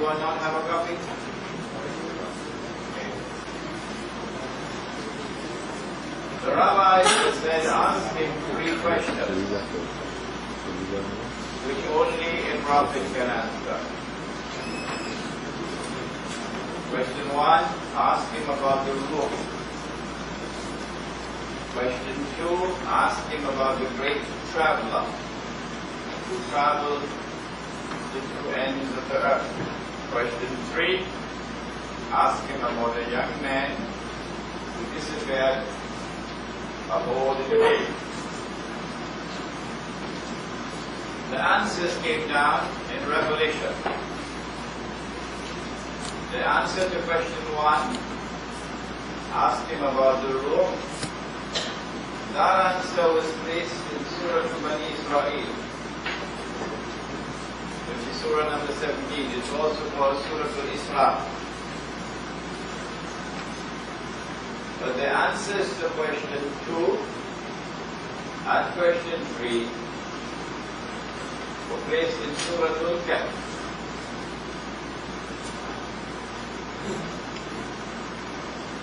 anyone not have a copy? The rabbi said, ask him 3 questions, which only a prophet can answer. Question 1, ask him about the ruh. Question 2, ask him about the great traveler who traveled the 2 ends of the earth. Question 3, ask him about a young man who disappeared aboard the day. The answers came down in Revelation. The answer to question 1, ask him about the ruh. That answer was placed in Surah Bani Israel, which is Surah number 17. It's also called Surah Al-Isra. But the answers to question 2 and question 3 were placed in Surah Al-Kahf.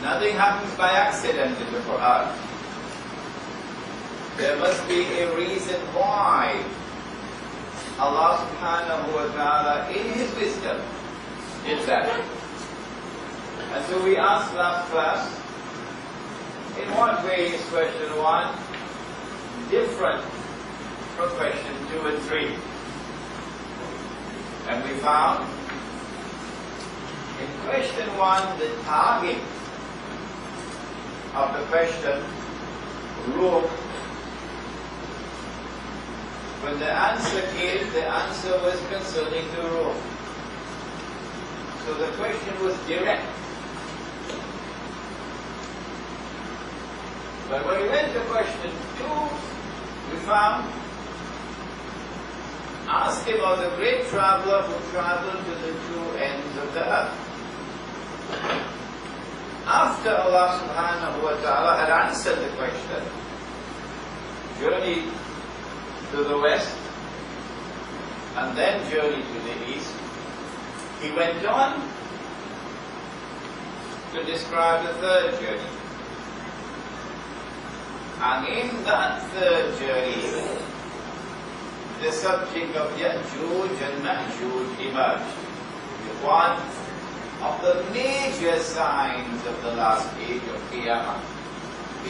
Nothing happens by accident in the Quran. There must be a reason why Allah subhanahu wa ta'ala in His wisdom did that. And so we ask that first, in what way is question 1 different from question 2 and 3? And we found in question 1 the target of the question, ruh. When the answer came, the answer was concerning the ruh. So the question was direct. But when we went to question 2, we found, ask him about the great traveler who traveled to the 2 ends of the earth. After Allah subhanahu wa ta'ala had answered the question, journey to the west and then journey to the east, he went on to describe the 3rd journey. And in that 3rd journey, the subject of Ya'juj and Ma'juj emerged. One of the major signs of the last age of Qiyamah,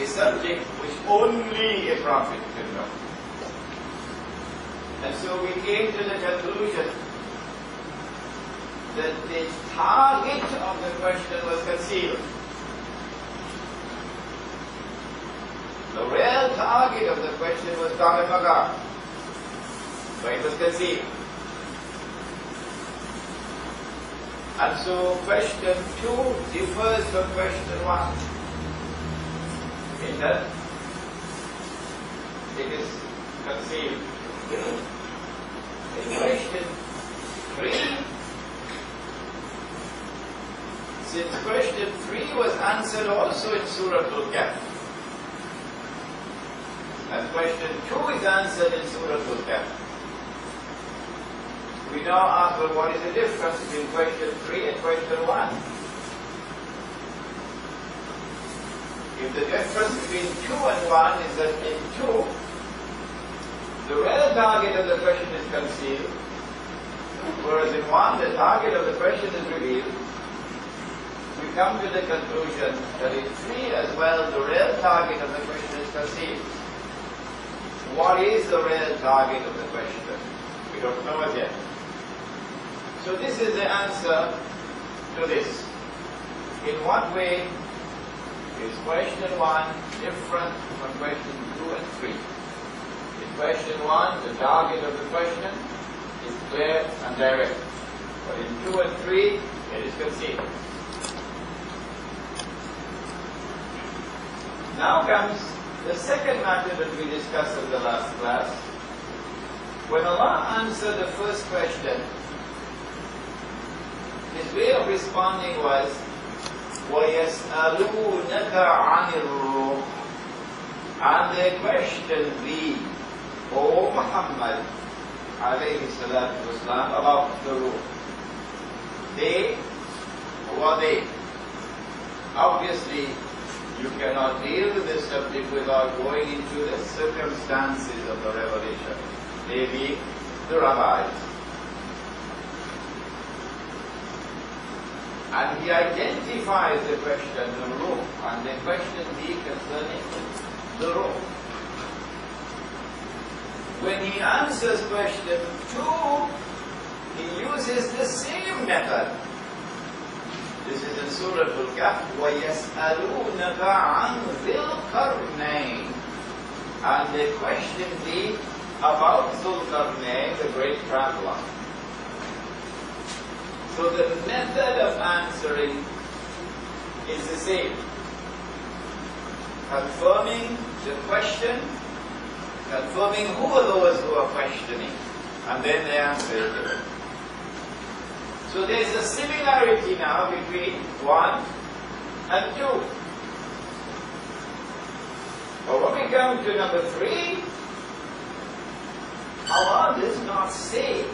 a subject which only a prophet could know. And so we came to the conclusion that the target of the question was concealed. The real target of the question was Magar, but it was concealed. And so question 2 differs from question 1 in that it is concealed. In question 3, since question 3 was answered also in Surah Al-Kahf, and question 2 is answered in Surah Al-Kahf, we now ask, well, what is the difference between question 3 and question 1? If the difference between 2 and 1 is that in 2, the real target of the question is concealed, whereas in 1, the target of the question is revealed, we come to the conclusion that in 3 as well, the real target of the question is concealed. What is the real target of the question? We don't know it yet. So this is the answer to this. In what way is question 1 different from question 2 and 3? In question 1, the target of the question is clear and direct. But in 2 and 3, it is concealed. Now comes the second matter that we discussed in the last class. When Allah answered the first question, His way of responding was, وَيَسْأَلُونَكَ عَنِ الرُّوحِ, and they question thee, O Muhammad alayhi salatu wasalam, about the ruh. They, who are they? Obviously, you cannot deal with this subject without going into the circumstances of the revelation. They being the rabbis. And he identifies the question, the ruh, and the question be concerning the ruh. When he answers question 2, he uses the same method. This is in Surah الكهف. وَيَسْأَلُونَكَ عَنْ ذِي الْقَرْنَيْنِ. And the question be about Zulqarnain, the great traveler. So the method of answering is the same. Confirming the question, confirming who are those who are questioning, and then the answer is given. So there is a similarity now between 1 and 2. But when we come to number 3, Allah does not say,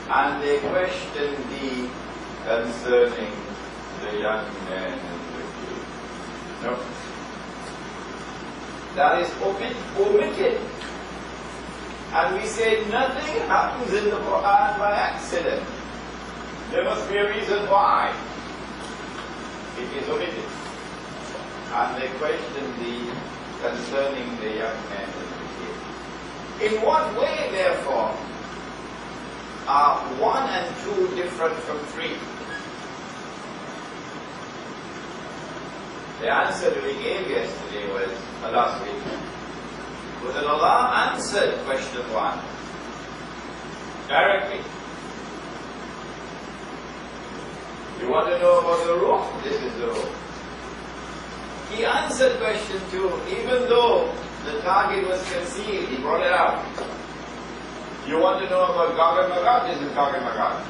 and the question be concerning the young man and the kid. No. That is omitted. And we say nothing happens in the Quran by accident. There must be a reason why it is omitted. And the question be concerning the young man and the kid. In what way, therefore, are 1 and 2 different from 3? The answer that we gave yesterday was, last week, was that Allah answered question 1 directly. You want to know about the ruh? This is the ruh. He answered question 2, even though the target was concealed, he brought it out. You want to know about Gog and Magog? This is Gog and Magog.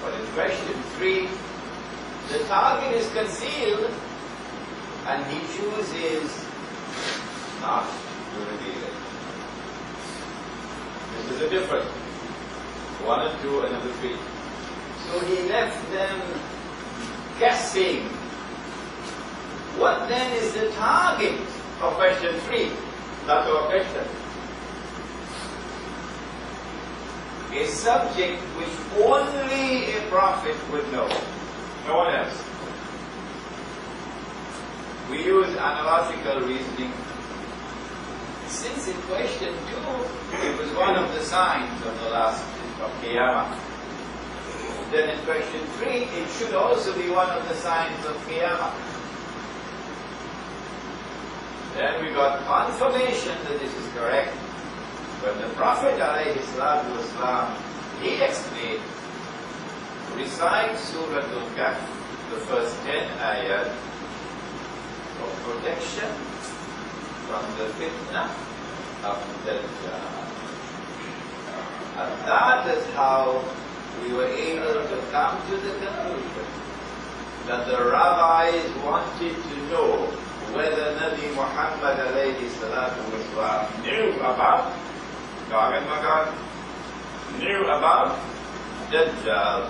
But in question 3, the target is concealed and he chooses not to reveal it. This is a difference. 1 and 2 and number 3. So he left them guessing. What then is the target of question 3? That's our question. A subject which only a prophet would know. No one else. We use analogical reasoning. Since in question 2, it was one of the signs of the last of Qiyamah. Then in question 3, it should also be one of the signs of Qiyamah. Then we got confirmation that this is correct. When the Prophet ﷺ, he explained, recite Surah Al-Kahf, the first 10 ayat, for protection from the fitna of Dajjal. And that is how we were able to come to the conclusion that the rabbis wanted to know whether Nabi Muhammad alayhi salatu wasalam knew about Gog and Magog, knew about Dajjal,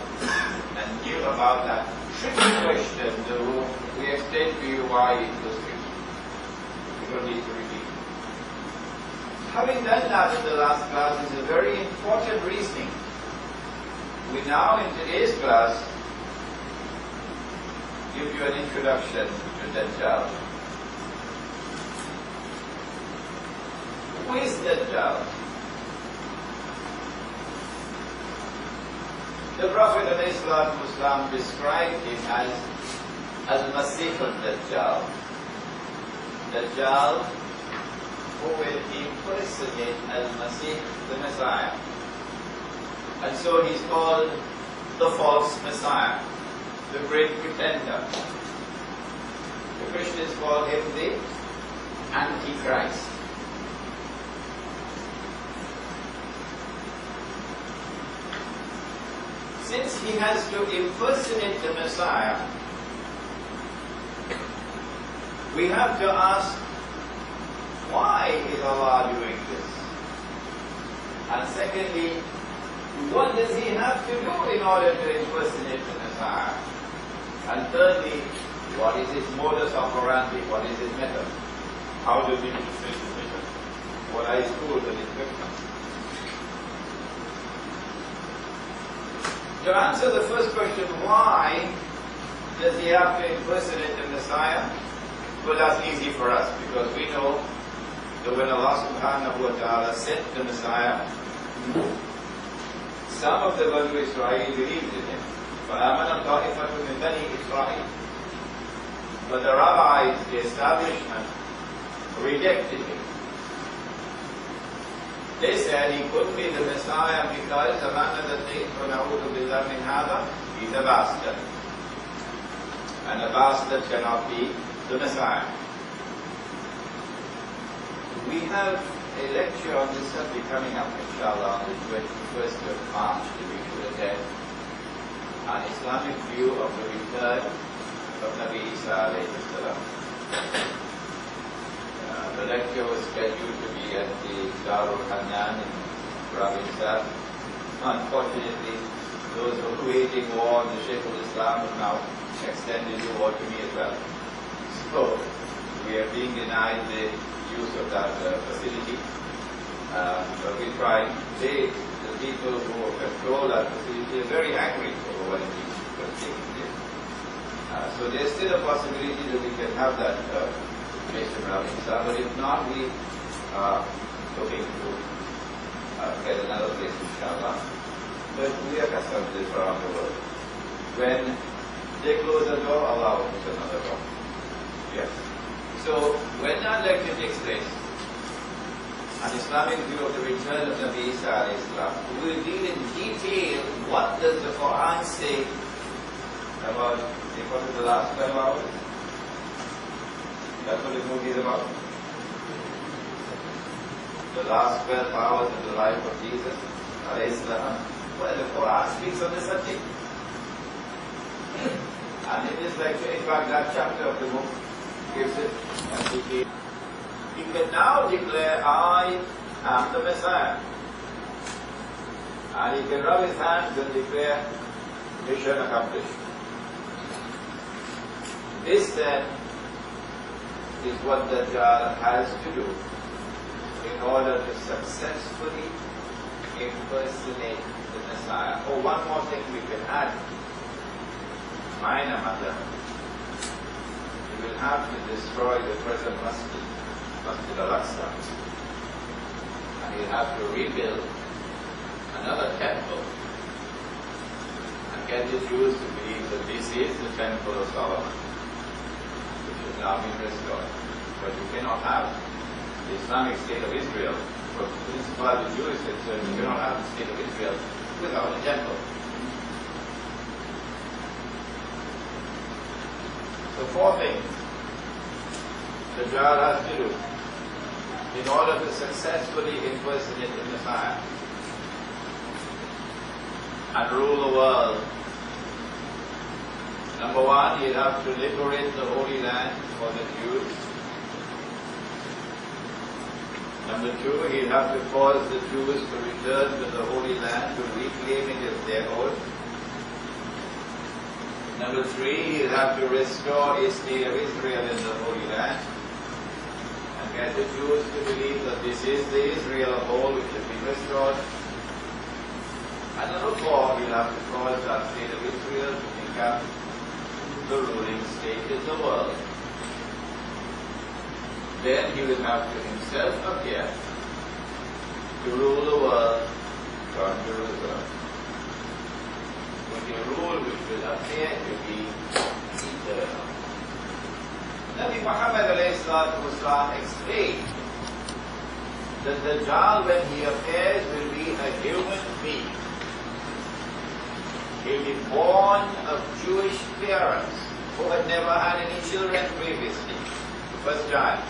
and knew about that tricky question. We explained to you why it was tricky. We don't need to repeat. Having done that in the last class is a very important reasoning. We now, in today's class, give you an introduction to Dajjal. Who is Dajjal? The Prophet ﷺ described him as Al-Masih al-Dajjal. Dajjal, who will impersonate Al-Masih, the Messiah. And so he's called the false Messiah, the great pretender. The Christians call him the Antichrist. Since he has to impersonate the Messiah, we have to ask, why is Allah doing this? And secondly, What does he have to do in order to impersonate the Messiah? And thirdly, what is his modus operandi? What is his method? How does he fulfill his mission? What are his tools and equipment? To answer the first question, why does he have to impersonate the Messiah? Well, that's easy for us, because we know that when Allah subhanahu wa ta'ala sent the Messiah, some of the Banu Israel believed in him. فَآمَنَ طَائِفَةٌ مِنْ بَنِي إِسْرَائِيلَ. But the rabbis, the establishment, rejected him. They said he couldn't be the Messiah because the man that they فَنَعُوذُ بِاللَّهِ مِنْ هَذَا, he's a bastard. And a bastard cannot be the Messiah. We have a lecture on this subject coming up, inshallah, on the 21st of March, to be attend, an Islamic view of the return of Nabi Isa alayhi salam. The lecture was scheduled to be at the Darul Hanan in Province. Unfortunately, those who were waging war on the Sheikh al-Islam have now extended the war to me as well. So, we are being denied the use of that facility. But we try. The people who control that facility are very angry over what is taking place. So there's still a possibility that we can have that mission around Islam, but if not, we are looking to get another place, inshallah. But we are accustomed to this around the world. When they close the door, Allah opens another door. Yes. So when that lecture takes place, an Islamic view of the return of Nabi Isa alayhi salam, we will deal in detail what does the Quran say about the last 12 hours. That's what the movie is about. The last 12 hours of the life of Jesus alayhi salam. Well, the Quran speaks on the subject. And in this lecture, in fact, that chapter of the book gives it as detail. He can now declare, I am the Messiah. And he can rub his hands and declare, mission accomplished. This then is what Dajjal has to do in order to successfully impersonate the Messiah. Oh, one more thing we can add. Minor matter. He will have to destroy the present Masjid al-Aqsa. And he'll have to rebuild another temple and get the Jews to believe that this is the temple of Solomon, which has now been restored. But you cannot have the Islamic State of Israel, for as far as the Jew is concerned, you cannot have the State of Israel without a temple. So four things the Dajjal has to do in order to successfully impersonate the Messiah and rule the world. Number one, he'll have to liberate the Holy Land for the Jews. Number two, he'll have to cause the Jews to return to the Holy Land, to reclaim it as their own. Number three, he'll have to restore a state of Israel in the Holy Land and get the Jews to believe that this is the Israel of old which has been restored. And number four, he'll have to cause that state of Israel to become the ruling state in the world. Then he will have to himself appear to rule the world from Jerusalem, with a rule which will appear to be eternal. Nabi Muhammad explained that the Dajjal, when he appears, will be a human being. He'll be born of Jewish parents who had never had any children previously, the first child.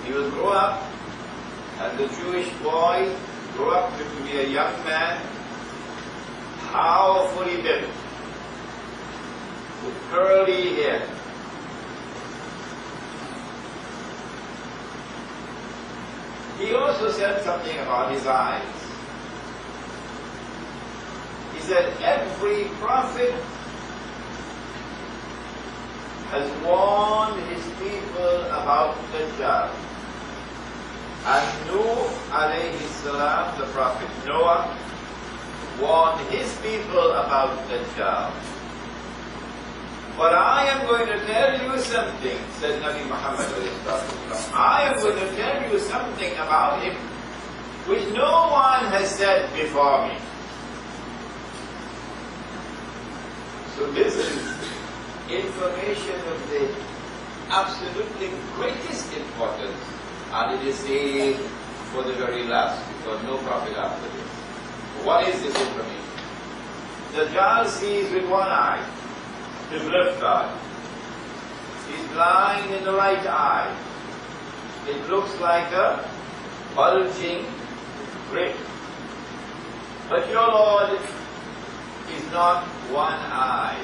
He will grow up, and the Jewish boy grow up to be a young man, powerfully built, with curly hair. He also said something about his eyes. is that every prophet has warned his people about Dajjal. And Nuh alayhi salam, the prophet Noah, warned his people about Dajjal. But I am going to tell you something, said Nabi Muhammad alayhi salam. I am going to tell you something about him which no one has said before me. So this is information of the absolutely greatest importance, and it is saved for the very last, because no prophet after this. What is this information? Dajjal sees with one eye, his left eye. He's blind in the right eye. It looks like a bulging brick. But your Lord is not one eye.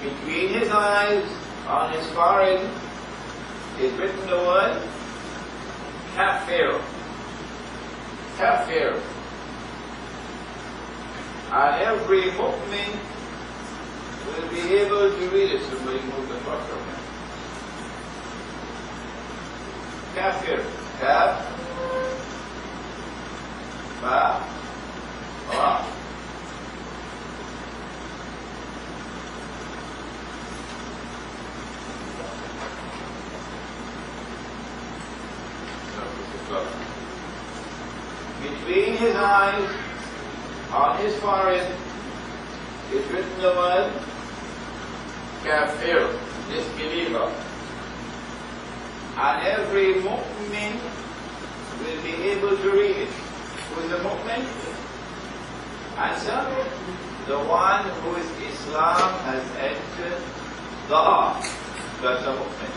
Between his eyes, on his forehead, is written the word Kafir. Kafir. And every mu'min will be able to read it. Somebody move the clock from him. Kafir. Kaf. Ba. Ra. Between his eyes, on his forehead, is written the word Kafir, disbeliever. And every mu'min will be able to read it. Who is the mu'min? Answer: the one whose Islam has entered the heart. That's the mu'min.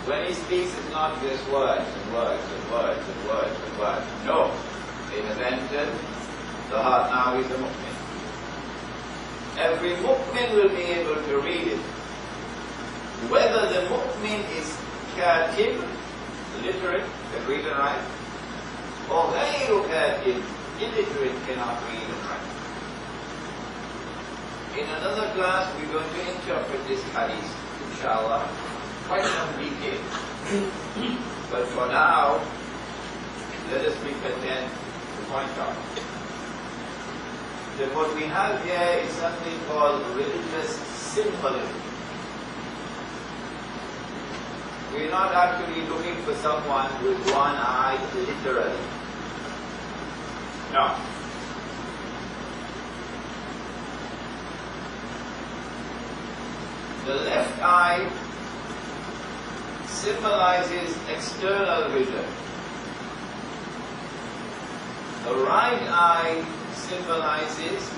When he speaks, it's not just words and words and words and words and words. No. It has entered the heart. Now he's a mu'min. Every mu'min will be able to read it. Whether the mu'min is katib, literate, can read and write, or ghayru katib, illiterate, cannot read and write. In another class, we're going to interpret this hadith, inshallah, quite some detail. But for now, let us be content to point out that what we have here is something called religious symbolism. We're not actually looking for someone with one eye literally. No. The left eye symbolizes external vision. The right eye symbolizes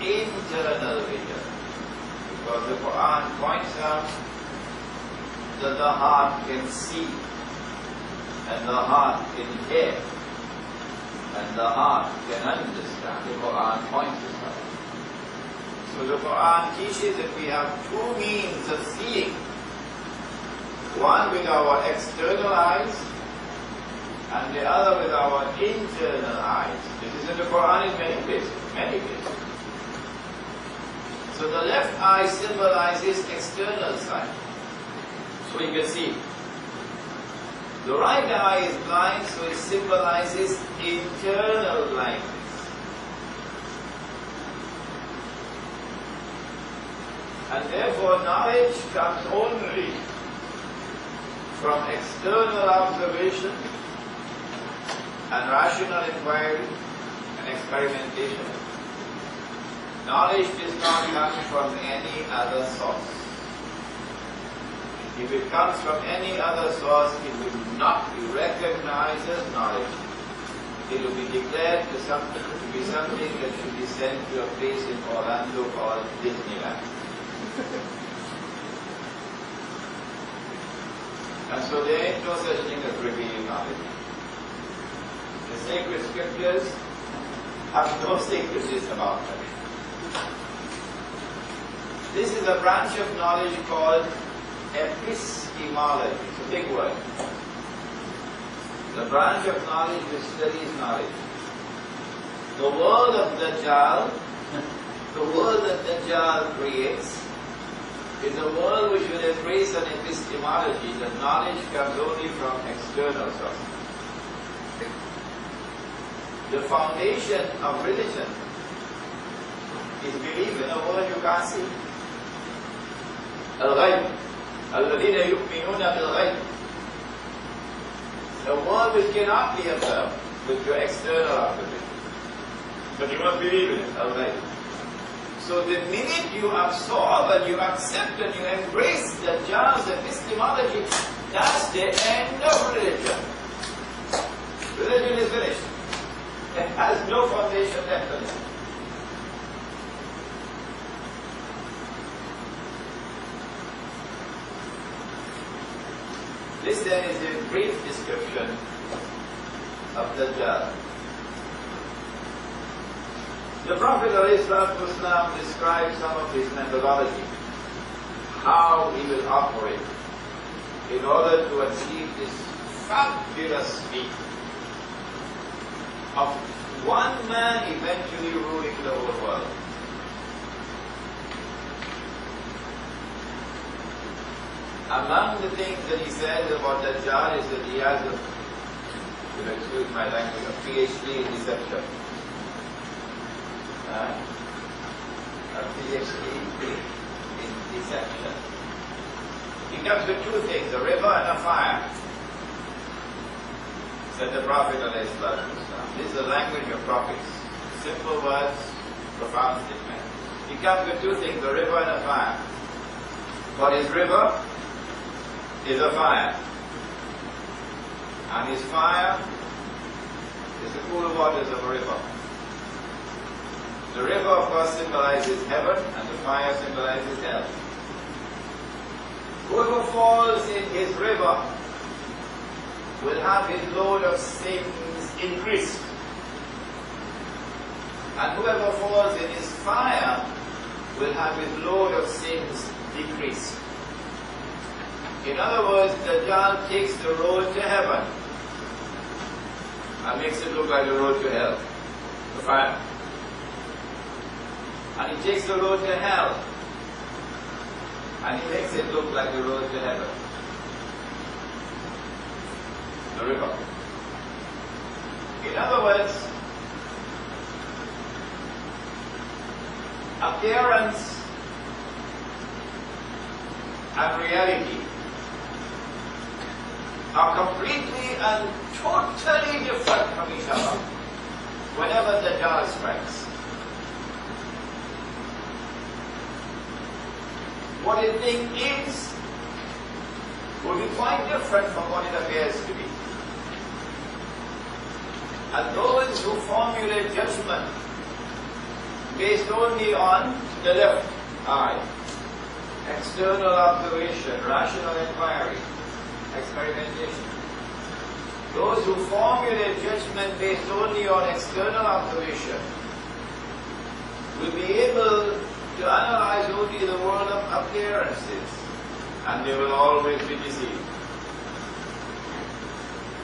internal vision. Because the Quran points out that the heart can see, and the heart can hear, and the heart can understand. The Quran points this out. So the Quran teaches that we have two means of seeing. One with our external eyes, and the other with our internal eyes. This is in the Quran in many places, many places. So the left eye symbolizes external sight, so you can see. The right eye is blind, so it symbolizes internal blindness. And therefore knowledge comes only from external observation and rational inquiry and experimentation. Knowledge does not come from any other source. If it comes from any other source, it will not be recognized as knowledge. It will be declared to be something that should be sent to a place in Orlando called Disneyland. And so there ain't no such thing as revealed knowledge. The sacred scriptures have no secrecies about them. This is a branch of knowledge called epistemology. It's a big word. the branch of knowledge which studies knowledge. The world of Dajjal, the world that Dajjal creates, is a world which will embrace an epistemology that knowledge comes only from external sources. The foundation of religion is belief in a world you can't see. Al-Ghayb. الَّذِينَ يُؤْمِنُونَ بِالْغَيْبِ. A world which cannot be observed with your external observation. But you must believe in it, Al-Ghayb. So the minute you absorb and you accept and you embrace the Dajjal's epistemology, that's the end of religion. Religion is finished. It has no foundation left in it. This then is a brief description of Dajjal. The Prophet ﷺ describes some of his methodology, how he will operate in order to achieve this fabulous feat of one man eventually ruling the whole world. Among the things that he says about Dajjal is that he has a, if you excuse my language, a PhD in deception. A PhD in deception. He comes with two things, a river and a fire, said the Prophet ﷺ. This is the language of prophets. Simple words, profound statement. He comes with two things, a river and a fire. But his river is a fire. And his fire is the cool waters of a river. The river, of course, symbolizes heaven, and the fire symbolizes hell. Whoever falls in his river will have his load of sins increased. And whoever falls in his fire will have his load of sins decreased. In other words, Dajjal takes the road to heaven and makes it look like the road to hell, the fire. And he takes the road to hell and he makes it look like the road to heaven, the river. In other words, appearance and reality are completely and totally different from each other whenever the Dajjal strikes. What a thing is will be quite different from what it appears to be. And those who formulate judgment based only on the left eye, external observation, rational inquiry, experimentation. Those who formulate judgment based only on external observation will be able to analyze only the world of appearances, and they will always be deceived.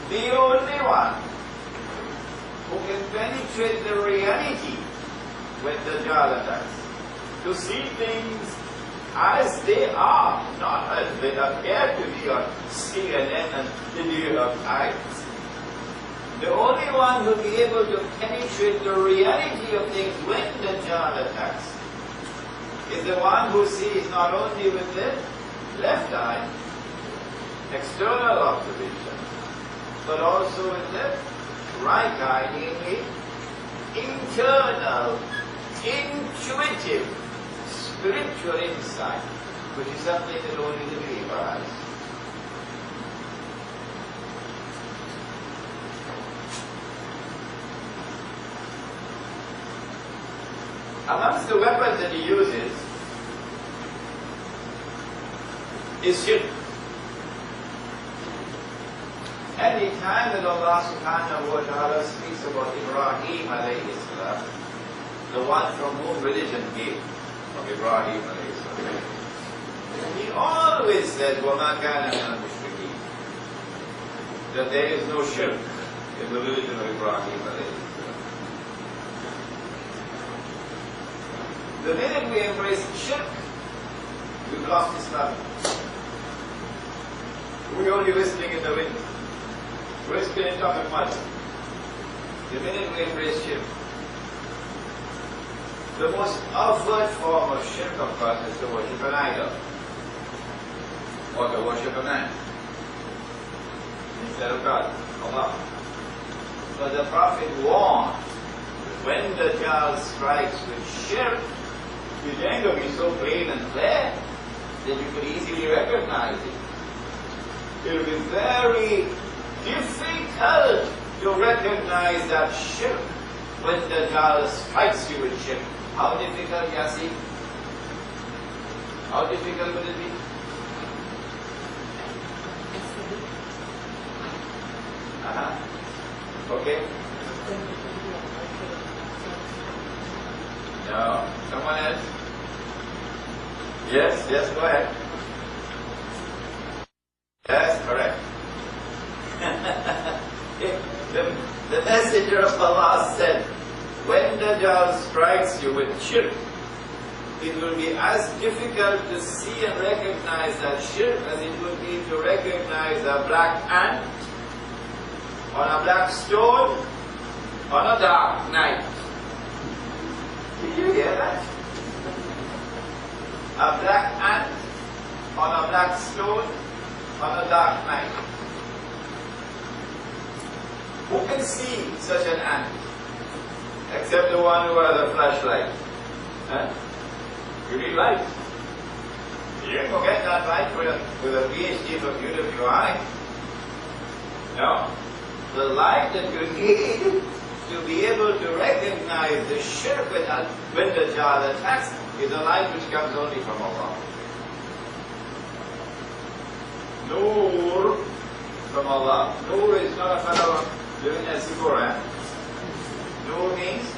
The only one who can penetrate the reality when Dajjal attacks, to see things as they are, not as they appear to be on CNN and the New York Times. The only one who will be able to penetrate the reality of things when Dajjal attacks is the one who sees not only with the left eye, external observation, but also with the right eye, namely internal, intuitive, spiritual insight, which is something that only the believer has. Amongst the weapons that he uses is shirk. Any time that Allah subhanahu wa ta'ala speaks about Ibrahim alayhi salam, the one from whom religion came, from Ibrahim alayhi salam, he always says, وَمَا كَانَ مِنَ الْمُشْرِكِينَ. that there is no shirk in the religion of Ibrahim alayhi salam. The minute we embrace shirk, we've lost Islam. We're only whistling in the wind. We're spinning top and mud. The minute we embrace shirk, the most overt form of shirk, of course, is to worship an idol or to worship a man instead of God, Allah. But the Prophet warned that when the child strikes with shirk, it ain't going to be so plain and clear that you could easily recognize it. It will be very difficult to recognize that shirk when the child strikes you with shirk. How difficult, Yasi? How difficult would it be? Okay? No. Someone else? Yes, go ahead. Yes, correct. The Messenger of Allah said, when the Dajjal strikes you with shirk, it will be as difficult to see and recognize that shirk as it would be to recognize a black ant on a black stone on a dark night. Did you hear that? A black ant on a black stone on a dark night. Who can see such an ant? Except the one who has a flashlight. Huh? You need light. You can get that light with a PhD from UWI. No. The light that you need to be able to recognize the shirk when the Dajjal attacks is a light which comes only from Allah. Noor from Allah. Noor is not a fellow living in Singapore. Noor means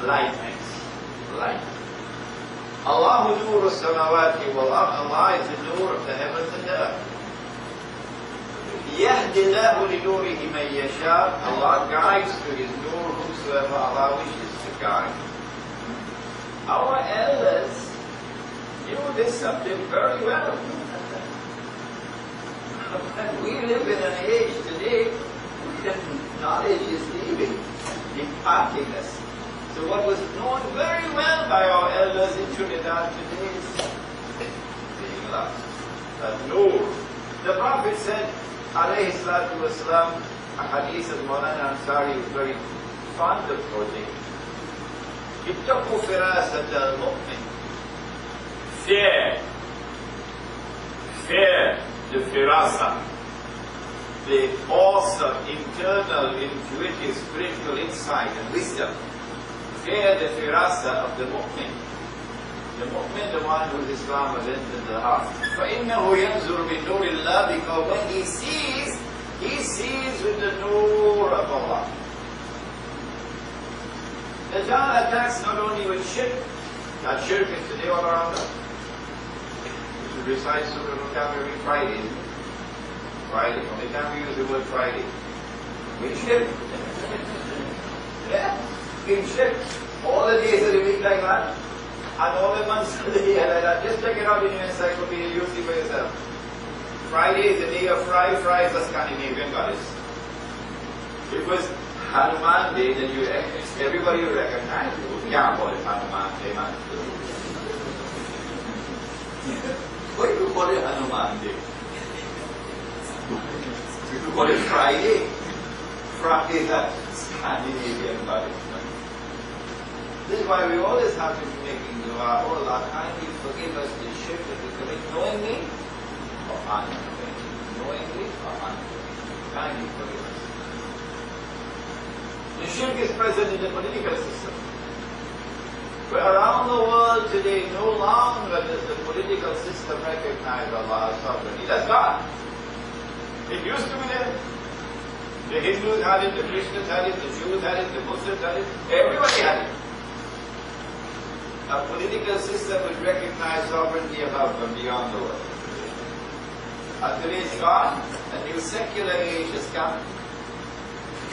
lightness. Light. Allahu Noor as-samawati wal ard. Allah is the Noor of the heavens and the earth. يَهْدِ اللَّهُ لِنُورِهِ مَنْ يَشَاءُ. Allah guides to His Noor whosoever Allah wishes to guide. Our elders knew this subject very well. We live in an age today when knowledge is leaving, departing us. So what was known very well by our elders in Trinidad today is being lost. That Noor. The Prophet said, alayhi salatu wasalam, a hadith of Maulana Ansari is very fond of quoting. Ittaqu firasat al-mu'min. Fear the firasa, the awesome, internal, intuitive, spiritual insight and wisdom. Fear the firasa of the mu'min. The mu'min, the one whose Islam has entered the heart. فَإِنَّهُ يَنْزُرُ بِنُورِ اللَّهِ. Because when he sees with the nur of Allah. The Dajjal attacks not only with shirk, that shirk is today all around us. We should recite Surah every Friday. Friday. Only time we use the word Friday. We shirk. Yeah? We shirk. All the days of the week like that. And all the months of the year like that. Just check it out in your encyclopedia, you'll see for yourself. Friday is the day of Fry. Fry is a Scandinavian goddess. It was Hanuman Day that everybody would recognize. You can't call it Hanuman Day, man. Why do you call it Hanuman Day? You could call it Friday. Friday is a Scandinavian goddess. This is why we always have to be making dua. Oh Allah, kindly forgive us the shirk that we commit knowingly or unknowingly. Knowingly or unknowingly. Kindly forgive us. The shirk is present in the political system. But around the world today, no longer does the political system recognize Allah as sovereign. It does not. It used to be there. The Hindus had it, the Christians had it, the Jews had it, the Muslims had it, everybody had it. A political system would recognize sovereignty above and beyond the world. Until it's gone, a new secular age has come,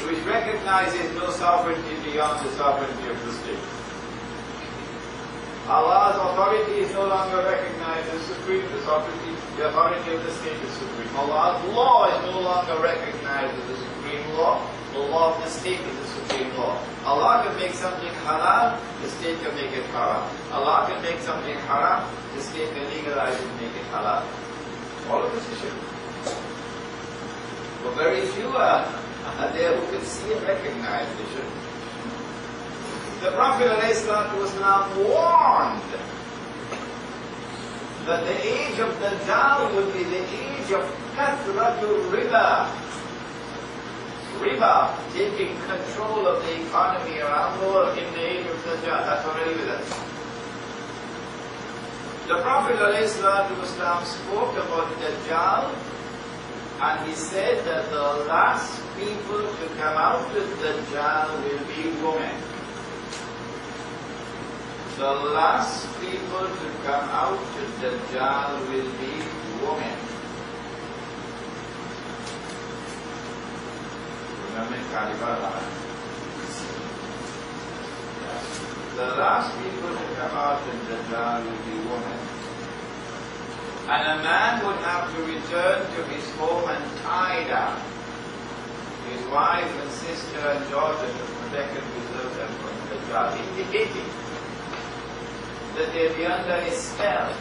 which recognizes no sovereignty beyond the sovereignty of the state. Allah's authority is no longer recognized as supreme. The authority of the state is supreme. Allah's law is no longer recognized as the supreme law. The law of the state is the supreme law. Allah can make something halal, the state can make it haram. Allah can make something haram, the state can legalize it and make it halal. All of this is shirk. But very few are there who can see and recognize the shirk. The Prophet ﷺ warned that the age of Dajjal would be the age of kathratul riba. Riba, taking control of the economy around the world in the age of Dajjal. That's already with us. The Prophet ﷺ spoke about Dajjal, and he said that the last people to come out of Dajjal will be women. The last people to come out of Dajjal will be women. Remember Kalibala? The last people to come out of Dajjal will be women. And a man would have to return to his home and tie down his wife and sister and daughter to protect and preserve them from Dajjal, indicating that they'll be under his spell,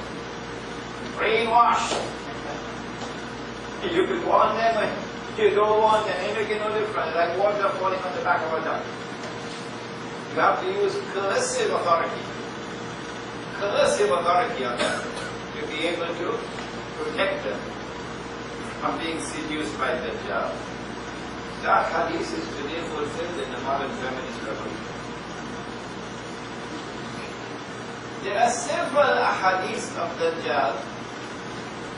brainwashed. You could warn them and you don't want them, they make no difference, like water falling on the back of a duck. You have to use coercive authority on them to be able to protect them from being seduced by Dajjal. That hadith is today fulfilled in the modern feminist revolution. There are several ahadith of Dajjal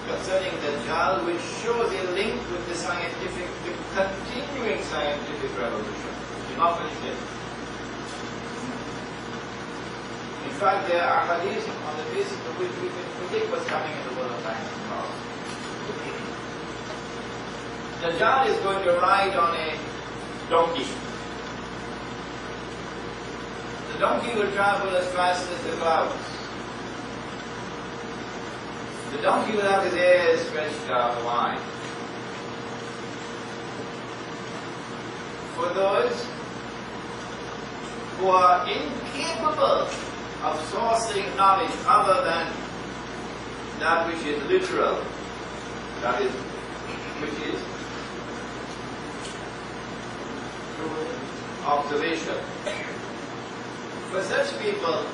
concerning Dajjal which shows a link with the continuing scientific revolution. You're not finished yet. In fact, there are ahadith on the basis of which we can predict what's coming in the world of science tomorrow. Dajjal is going to ride on a donkey. The donkey will travel as fast as the clouds. The donkey will have his ears stretched out wide. For those who are incapable of sourcing knowledge other than that which is literal, that is, which is through observation. For such people,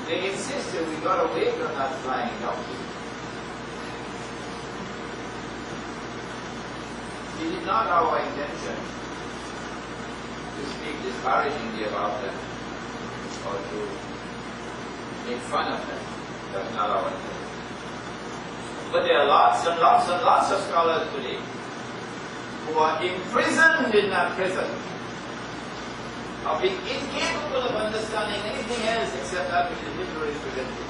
they insisted we got away from that flying donkey. It is not our intention to speak disparagingly about them or to make fun of them. That's not our intention. But there are lots and lots and lots of scholars today who are imprisoned in that prison of being incapable of understanding anything else except that which is literally presented,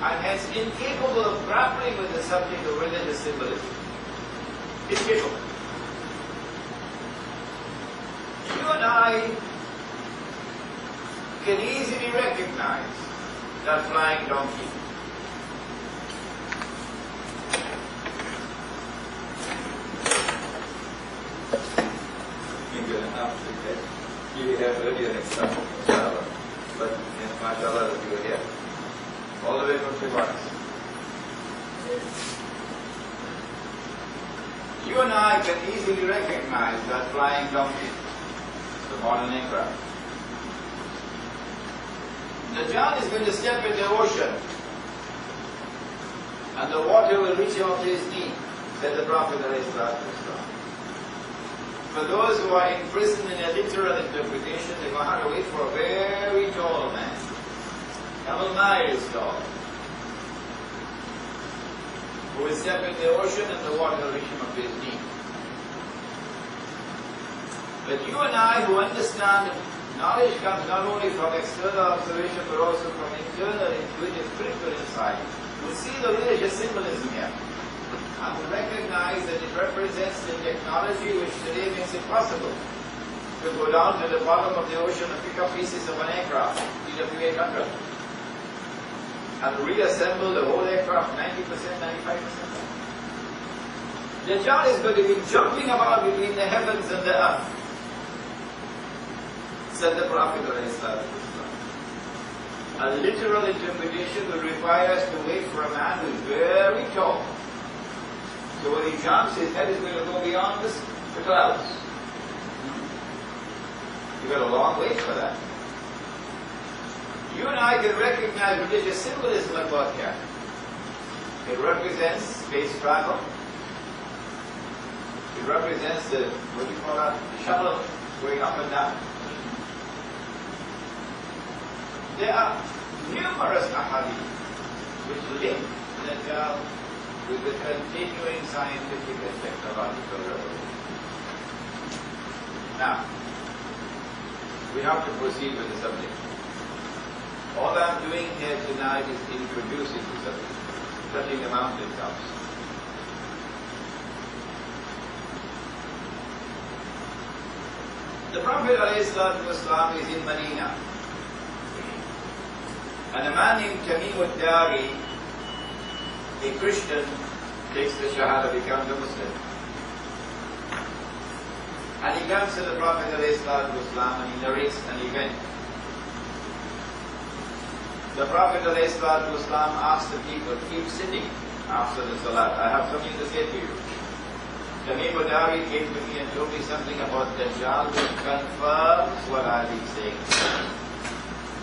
and hence incapable of grappling with the subject of religious symbolism. Incapable. You and I can easily recognize that flying donkey. You're going to have to get. You have earlier next time, inshallah. But mashallah that you are here. All the way from Tibaris. You and I can easily recognize that flying donkey, the modern aircraft. Dajjal is going to step in the ocean, and the water will reach him up to his knee, said the Prophet ﷺ. For those who are imprisoned in a literal interpretation, they're going to have to wait for a very tall man, couple miles tall, who will step in the ocean and the water will reach him up to his knee. But you and I who understand Knowledge comes not only from external observation but also from internal intuitive spiritual insight. We see the religious symbolism here and we recognize that it represents the technology which today makes it possible to go down to the bottom of the ocean and pick up pieces of an aircraft, TW-800, and reassemble the whole aircraft 90%, 95%. Dajjal is going to be jumping about between the heavens and the earth, said the Prophet ﷺ. A literal interpretation will require us to wait for a man who is very tall. So when he jumps, his head is going to go beyond the clouds. You've got a long wait for that. You and I can recognize religious symbolism at work here. It represents space travel. It represents the, what do you call that, the shuttle going up and down. There are numerous ahadith which link Dajjal with the continuing scientific and technological revolution. Now, we have to proceed with the subject. All I'm doing here tonight is introducing the subject, touching the mountaintops. The Prophet ﷺ is in Medina, and a man named Tamim al-Dari, a Christian, takes the Shahada, becomes a Muslim. And he comes to the Prophet ﷺ and he narrates an event. The Prophet ﷺ asked the people, keep sitting after the Salat. I have something to say to you. Tamim al-Dari came to me and told me something about Dajjal which confirms what I've been saying to you.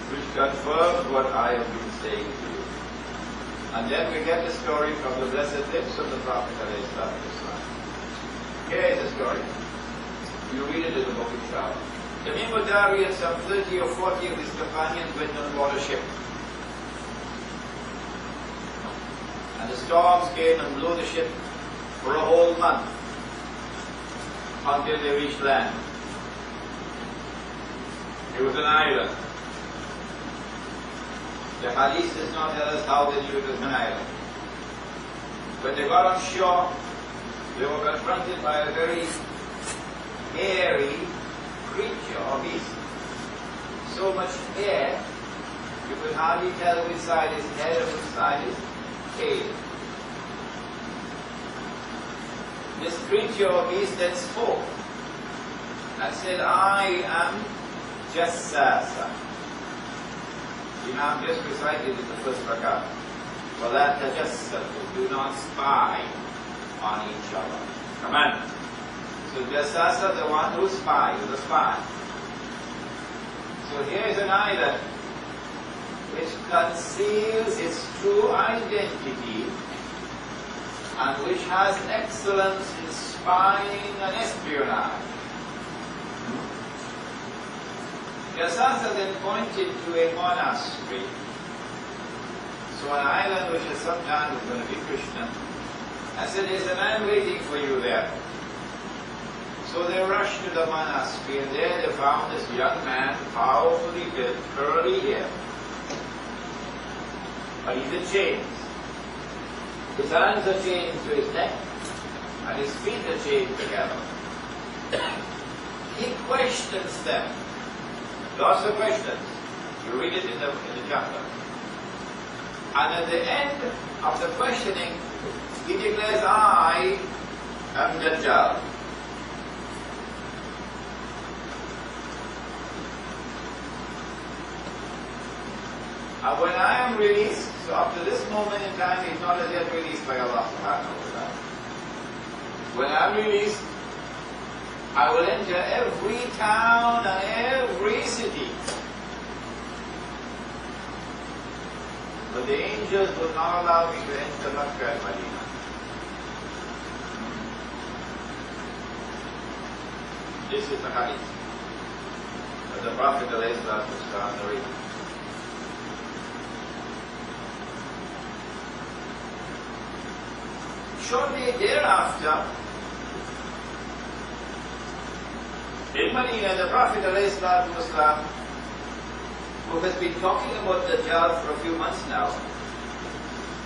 Which confirms what I have been saying to you. And then we get the story from the blessed lips of the Prophet ﷺ. Here is the story. You read it in the book itself. Tamim al-Dari and some 30 or 40 of his companions went on board a ship. And the storms came and blew the ship for a whole month until they reached land. It was an island. The hadith does not tell us how they knew it was an island. When they got on shore, they were confronted by a very hairy creature or beast. So much hair, you could hardly tell which side is head and which side is tail. This creature or beast then spoke and said, I am Jassasa. Imam just recited in the first rakat. وَلَا تَجَسَّسُوا, do not spy on each other. Come on. So Jassasa, the one who spies, the spy. So here is an island which conceals its true identity and which has excellence in spying and espionage. Jassasa then pointed to a monastery. So an island which is sometimes going to be Christian. I said, there's a man waiting for you there. So they rushed to the monastery and there they found this young man, powerfully built, curly hair. But he's in chains. His hands are chained to his neck and his feet are chained together. He questions them. Lots of questions. You read it in the chapter. And at the end of the questioning, he declares, I am Dajjal. And when I am released, so up to this moment in time, he's not as yet released by Allah subhanahu wa ta'ala. When I'm released, I will enter every town and every city. But the angels will not allow me to enter Makkah and Medina. This is the hadith that the Prophet narrated. Shortly thereafter, In Medina, the Prophet ﷺ, who has been talking about Dajjal for a few months now,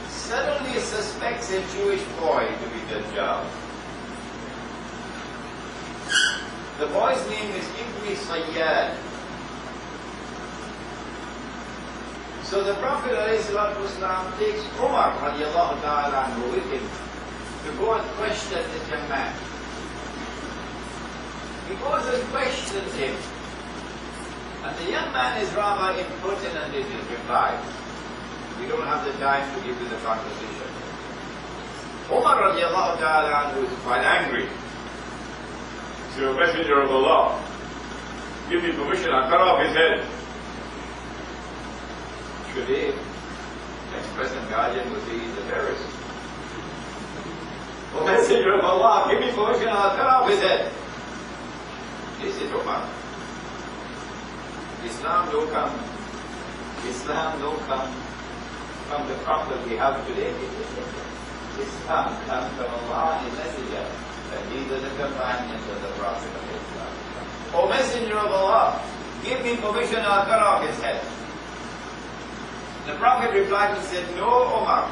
suddenly suspects a Jewish boy to be Dajjal. The boy's name is Ibn Sayyad. So the Prophet ﷺ takes Umar radiallahu ta'ala anhu with him to go and question this young man. He goes and questions him. And the young man is rather impertinent in his reply. We don't have the time to give you the conversation. Umar radiallahu ta'ala anhu is quite angry. So, Messenger of Allah, give me permission, I'll cut off his head. Today, ex-President Guardian was he's a terrorist. Oh, Messenger of Allah, give me permission, I'll cut off his head. This is Umar. Islam don't come from the Prophet we have today. Islam comes from Allah and His Messenger. And these are the companions of the Prophet of Islam. O Messenger of Allah, give me permission, I'll cut off his head. The Prophet replied and said, no, Umar.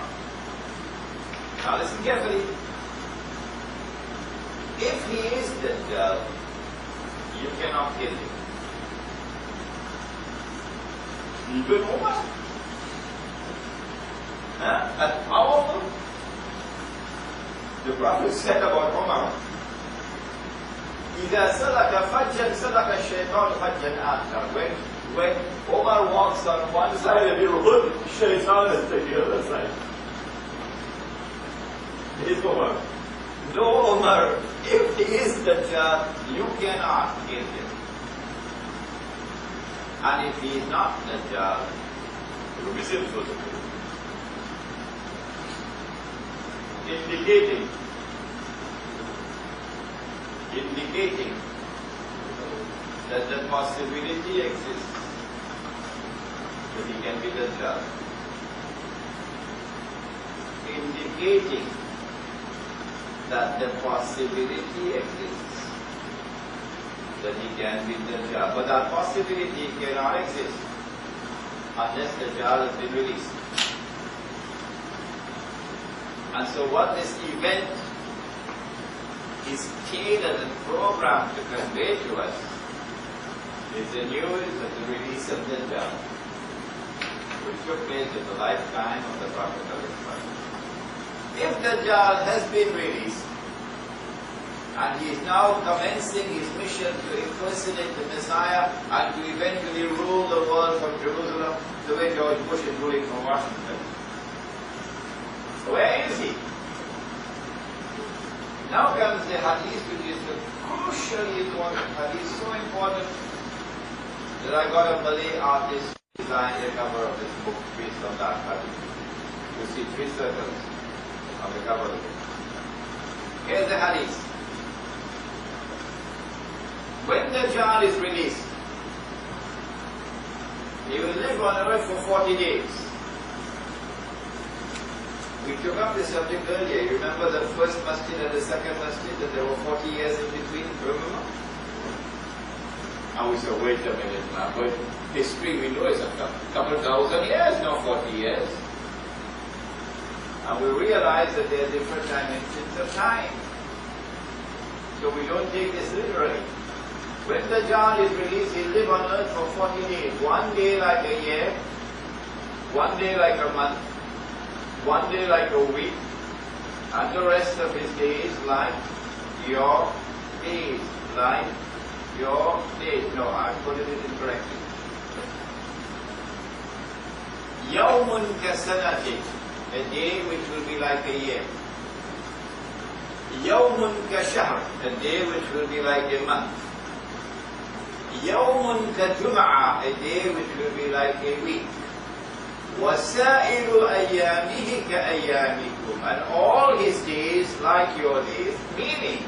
Now listen carefully. If he is Dajjal, you cannot kill him. Even Umar? That's powerful. The Prophet said about Umar, إِذَا سَلَكَ فَجًّا سَلَكَ الشَّيْطَانُ فَجًّا آخَرَ. When Umar walks on one side of your hood, Shaitan is on the other side. Is Umar. No, Umar, if he is Dajjal, you cannot kill him. And if he is not Dajjal, it will be simple to kill. Indicating that the possibility exists that he can be Dajjal. Indicating that the possibility exists that he can be Dajjal. But that possibility cannot exist unless Dajjal has been released. And so what this event is tailored and programmed to convey to us is the news of the release of Dajjal, which took place in the lifetime of the Prophet of Islam. If Dajjal has been released, and he is now commencing his mission to impersonate the Messiah and to eventually rule the world from Jerusalem, the way George Bush is ruling from Washington, where is he? Now comes the hadith, which is the crucially important hadith, so important that I got a Malay artist to design the cover of this book based on that hadith. You see 3 circles on the cover of it. Here's the hadith. When Dajjal is released, he will live on earth for 40 days. We took up this subject earlier. You remember the first masjid and the second masjid, that there were 40 years in between? Remember? And we said, wait a minute now. But history, we know, is a couple thousand years, not 40 years. And we realize that there are different dimensions of time. So we don't take this literally. When Dajjal is released, he'll live on earth for 40 days. 1 day like a year, 1 day like a month, 1 day like a week, and the rest of his days like your days. Like your days. No, I put it incorrectly. Yawmun kasanati, a day which will be like a year. Yawmun kashahr, a day which will be like a month. Yawmun kajum'a, a day which will be like a week. وَسَائِرُ أَيَّامِهِ كَأَيَّامِكُمْ, and all his days like your days, meaning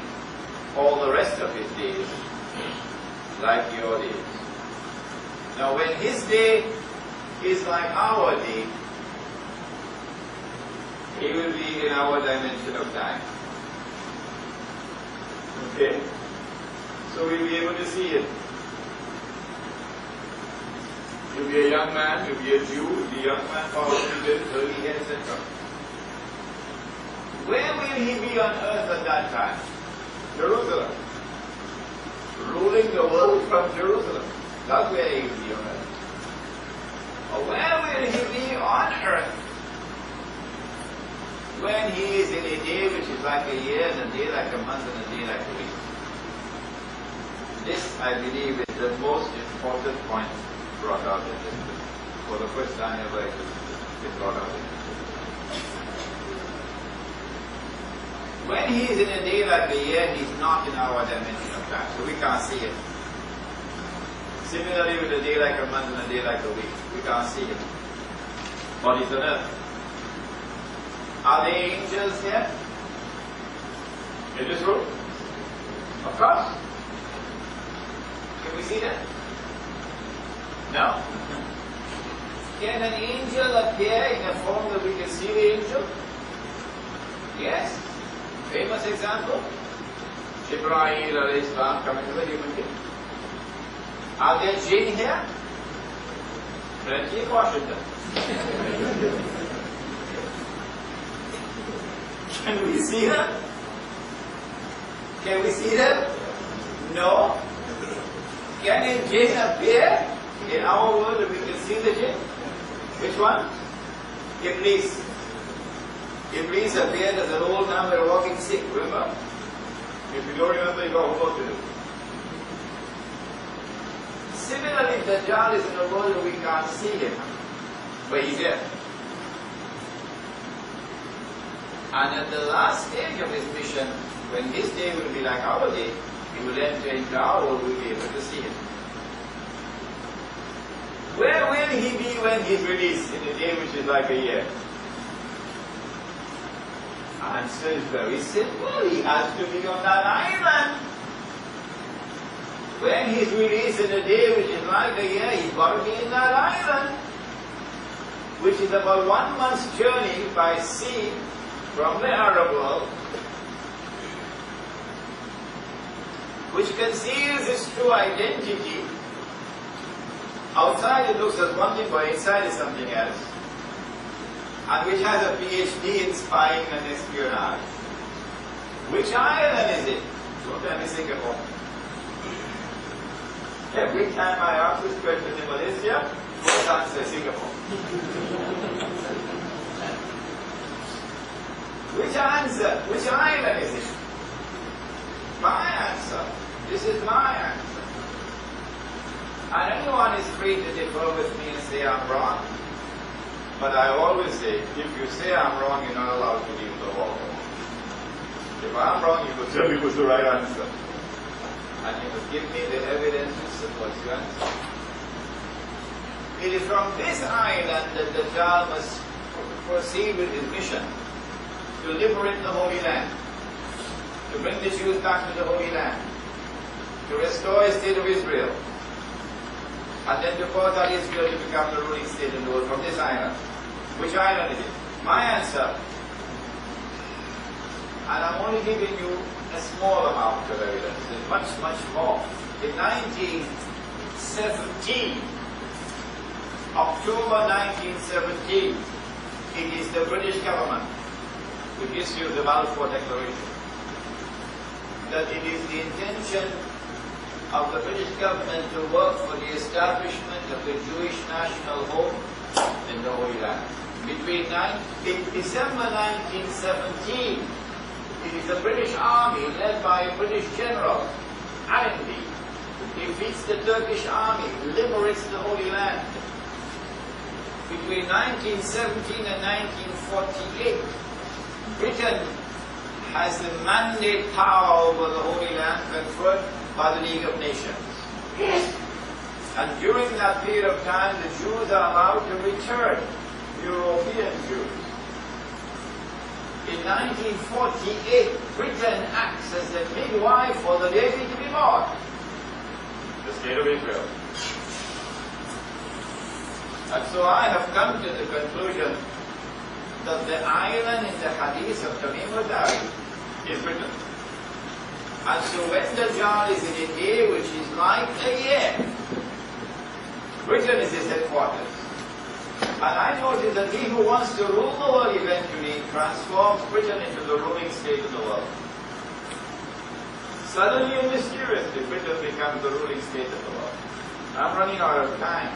all the rest of his days like your days. Now when his day is like our day, he will be in our dimension of time. Okay? So we'll be able to see it. You'll be a young man, you'll be a Jew, you'll be a young man following the early years, etc. Where will he be on earth at that time? Jerusalem. Ruling the world from Jerusalem. That's where he will be on earth. Or where will he be on earth when he is in a day which is like a year, and a day like a month, and a day like a week? This, I believe, is the most important point brought out in this book. For the first time ever, it is brought out in this book. When he is in a day like a year, he is not in our dimension of time, so we can't see him. Similarly, with a day like a month and a day like a week, we can't see him. But he's on earth. Are there angels here? In this room? Of course. Can we see them? No. Can an angel appear in a form that we can see the angel? Yes. Famous example. Jibreel alayhi salam coming to the human being. Are there jinn here? Plenty of Washington. Can we see them? Can we see them? No. Can a jinn appear in our world that we can see the jinn? Which one? Iblis. Iblis appeared as an old man with a walking stick, remember? If you don't remember, you got homework to do. Similarly, Dajjal is in a world where we can't see him, but he's there. And at the last stage of his mission, when his day will be like our day, he will enter into our world, we'll be able to see him. Where will he be when he's released in a day which is like a year? Answer is very simple. He has to be on that island. When he's released in a day which is like a year, he's got to be in that island, which is about 1 month's journey by sea from the Arab world, which conceals his true identity. Outside it looks as one thing, but inside is something else. And which has a PhD in spying and espionage. Which island is it? Don't tell me Singapore. Every time I ask this question in Malaysia, first answer is Singapore. Which answer? Which island is it? My answer. This is my answer. And anyone is free to differ with me and say I'm wrong. But I always say, if you say I'm wrong, you're not allowed to leave the hall. If I'm wrong, you will tell me what's the right answer. And you must give me the evidence to support your answer. It is from this island that the Dajjal must proceed with his mission to liberate the Holy Land, to bring the Jews back to the Holy Land, to restore the state of Israel, and then to cause that Israel to become the ruling state in the world from this island. Which island is it? My answer. And I'm only giving you a small amount of evidence. There's much, much more. In 1917, October 1917, it is the British government which issued the Balfour Declaration that it is the intention of the British government to work for the establishment of the Jewish national home in the Holy Land. In December 1917, it is the British Army led by a British general, Allenby, who defeats the Turkish army, liberates the Holy Land. Between 1917 and 1948, Britain has the mandate power over the Holy Land conferred by the League of Nations. And during that period of time, the Jews are allowed to return, European Jews. In 1948, Britain acts as the midwife for the baby to be born, the state of Israel. And so I have come to the conclusion that the island in the hadith of Tamim al-Dari is Britain. And so when Dajjal is in a day which is like a year, Britain is his headquarters. And I notice that he who wants to rule the world eventually transforms Britain into the ruling state of the world. Suddenly and mysteriously, Britain becomes the ruling state of the world. I'm running out of time.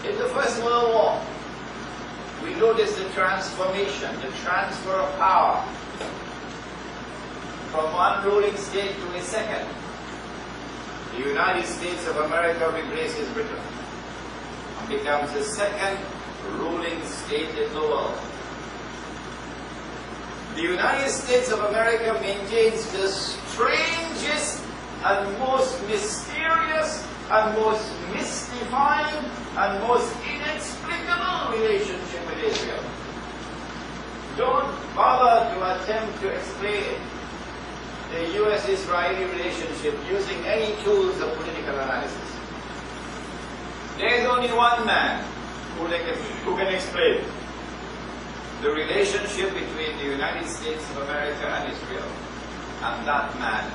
In the First World War, we notice the transformation, the transfer of power from one ruling state to a second. The United States of America replaces Britain and becomes the second ruling state in the world. The United States of America maintains the strangest and most mysterious and most mystifying and most inexplicable relationship with Israel. Don't bother to attempt to explain the U.S.-Israeli relationship using any tools of political analysis. There is only one man who can explain the relationship between the United States of America and Israel, and that man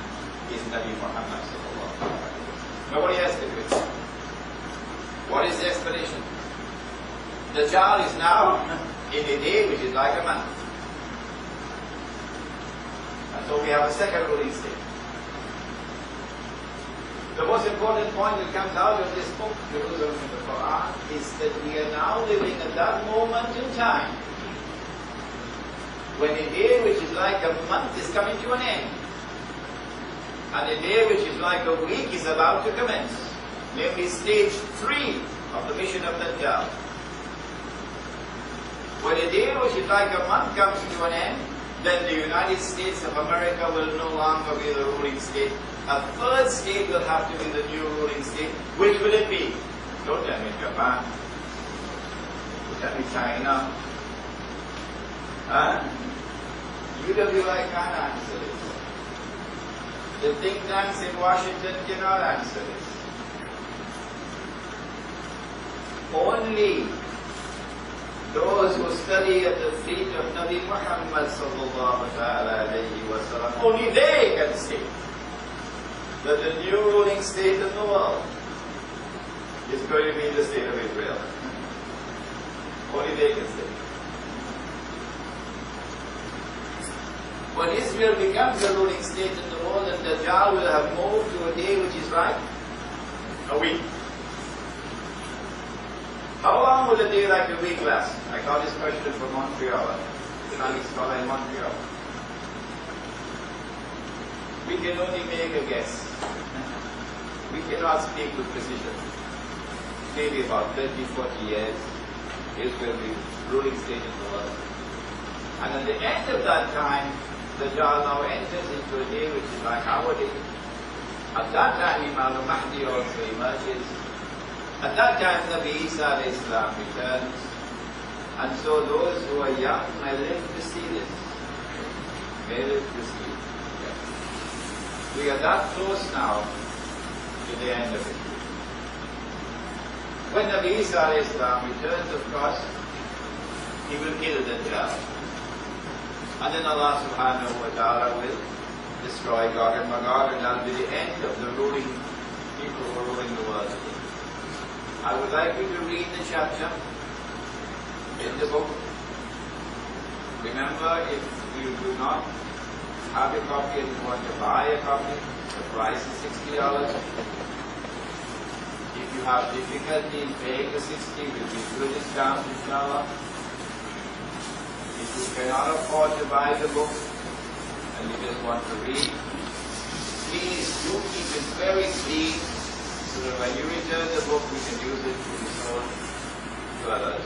is Nabi Muhammad sallallahu alaihi wasallam. Nobody else can do it. What is the explanation? Dajjal is now in a day which is like a month. And so we have a second ruling state. The most important point that comes out of this book, Jerusalem in the Quran, is that we are now living at that moment in time when a day which is like a month is coming to an end, and a day which is like a week is about to commence, namely stage 3 of the mission of Dajjal. When a day which is like a month comes to an end, then the United States of America will no longer be the ruling state. A third state will have to be the new ruling state. Which will it be? Don't tell me Japan. Don't tell me China. UWI can't answer this. The think tanks in Washington cannot answer this. Only those who study at the feet of Nabi Muhammad sallallahu alayhi wa sallam, only they can say that the new ruling state in the world is going to be the state of Israel. Only they can say. When Israel becomes the ruling state in the world, and Dajjal will have moved to a day which is like a week. How long will a day like a week last? I got this question from Montreal, Chinese scholar in Montreal. We can only make a guess. We cannot speak with precision. Maybe about 30, 40 years, Israel will be ruling state in the world. And at the end of that time, Dajjal now enters into a day which is like our day. At that time, Imam al-Mahdi also emerges. At that time, Nabi Isa al-Islam returns. And so those who are young may live to see this. May live to see it. Yes. We are that close now to the end of it. When Nabi Isa al-Islam returns, of course, he will kill Dajjal. And then Allah subhanahu wa ta'ala will destroy Gog and Magog, and that will be the end of the ruling people who are ruling the world. I would like you to read the chapter in the book. Remember, if you do not have a copy and you want to buy a copy, the price is $60. If you have difficulty in paying the $60, we'll give you a discount, inshallah. If you cannot afford to buy the book and you just want to read, please do keep it very clean so that when you return the book we can use it to be sold to others.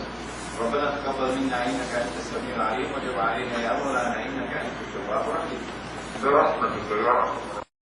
ربنا تقبل منا إنك أنت السميع العليم وتب علينا يا مولانا إنك أنت التواب الرحيم برحمتك يا رب.